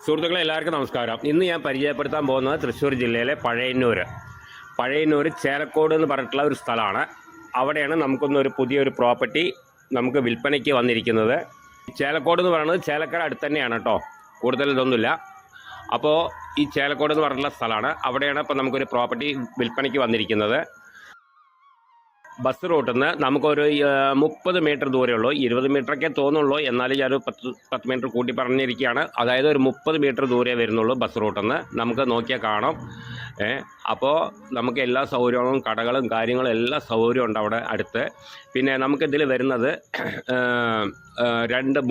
സുഹൃത്തുക്കളെ എല്ലാവർക്കും നമസ്കാരം. ഇന്ന് ഞാൻ പരിചയപ്പെടുത്താൻ പോകുന്നത് തൃശ്ശൂർ ജില്ലയിലെ പഴയന്നൂർ ചേലക്കോട് എന്ന് പറഞ്ഞിട്ടുള്ള ഒരു സ്ഥലമാണ്. അവിടെയാണ് നമുക്കൊന്നൊരു പുതിയൊരു പ്രോപ്പർട്ടി നമുക്ക് വിൽപ്പനയ്ക്ക് വന്നിരിക്കുന്നത്. ചേലക്കോട് എന്ന് പറയുന്നത് ചേലക്കര അടുത്ത് തന്നെയാണ് കേട്ടോ, കൂടുതൽ ഇതൊന്നുമില്ല. അപ്പോൾ ഈ ചേലക്കോട് എന്ന് പറഞ്ഞിട്ടുള്ള സ്ഥലമാണ്, അവിടെയാണ് ഇപ്പോൾ നമുക്കൊരു പ്രോപ്പർട്ടി വിൽപ്പനയ്ക്ക് വന്നിരിക്കുന്നത്. ബസ് റൂട്ടിൽ നിന്ന് നമുക്കൊരു 30 മീറ്റർ ദൂരമുള്ളൂ, 20 മീറ്ററൊക്കെ തോന്നുള്ളൂ, എന്നാലും ഞാനൊരു 10 മീറ്റർ കൂട്ടി പറഞ്ഞിരിക്കുകയാണ്. അതായത് ഒരു 30 മീറ്റർ ദൂരേ വരുന്നുള്ളൂ ബസ് റൂട്ടിൽ നിന്ന്. നമുക്ക് നോക്കിയാൽ കാണാം. അപ്പോൾ നമുക്ക് എല്ലാ സൗകര്യങ്ങളും, കടകളും കാര്യങ്ങളും എല്ലാ സൗകര്യവും ഉണ്ട് അവിടെ അടുത്ത്. പിന്നെ നമുക്കിതിൽ വരുന്നത്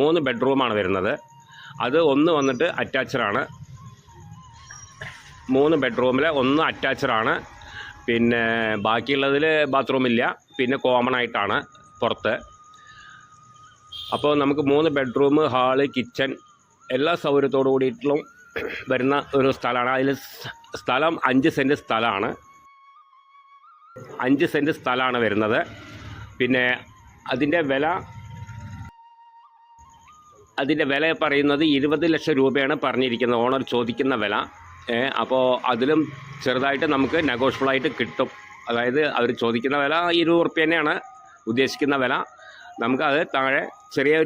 3 ബെഡ്റൂമാണ് വരുന്നത്. അത് ഒന്ന് വന്നിട്ട് അറ്റാച്ചഡാണ്. 3 ബെഡ്റൂമിൽ 1 അറ്റാച്ചഡാണ്. പിന്നെ ബാക്കിയുള്ളതിൽ ബാത്റൂമില്ല, പിന്നെ കോമൺ ആയിട്ടാണ് പുറത്ത്. അപ്പോൾ നമുക്ക് 3 ബെഡ്റൂം, ഹാള്, കിച്ചൺ എല്ലാ സൗകര്യത്തോടു കൂടിയിട്ടും വരുന്ന ഒരു സ്ഥലമാണ്. അതിൽ സ്ഥലം 5 സെൻറ്റ് സ്ഥലമാണ്. 5 സെൻറ്റ് സ്ഥലമാണ് വരുന്നത്. പിന്നെ അതിൻ്റെ വില പറയുന്നത് 20 ലക്ഷം രൂപയാണ് പറഞ്ഞിരിക്കുന്നത്, ഓണർ ചോദിക്കുന്ന വില. അപ്പോൾ അതിലും ചെറുതായിട്ട് നമുക്ക് നെഗോഷ്യബിളായിട്ട് കിട്ടും. അതായത് അവർ ചോദിക്കുന്ന വില 20 റുപ്യ തന്നെയാണ് ഉദ്ദേശിക്കുന്ന വില. നമുക്കത് താഴെ ചെറിയ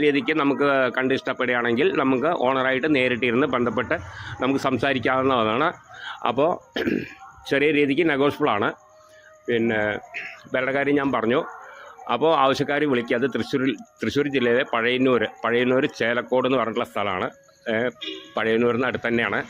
രീതിക്ക് നമുക്ക് കണ്ട് ഇഷ്ടപ്പെടുകയാണെങ്കിൽ നമുക്ക് ഓണറായിട്ട് നേരിട്ടിരുന്ന് ബന്ധപ്പെട്ട് നമുക്ക് സംസാരിക്കാവുന്നതാണ്. അപ്പോൾ ചെറിയ രീതിക്ക് നെഗോഷ്യബിളാണ്. പിന്നെ വിലയുടെ കാര്യം ഞാൻ പറഞ്ഞു. അപ്പോൾ ആവശ്യക്കാർ വിളിക്കുക. അത് തൃശ്ശൂർ ജില്ലയിലെ പഴയന്നൂർ ചേലക്കോട് എന്ന് പറഞ്ഞിട്ടുള്ള സ്ഥലമാണ്. പഴയന്നൂരിന് അടുത്ത് തന്നെയാണ്.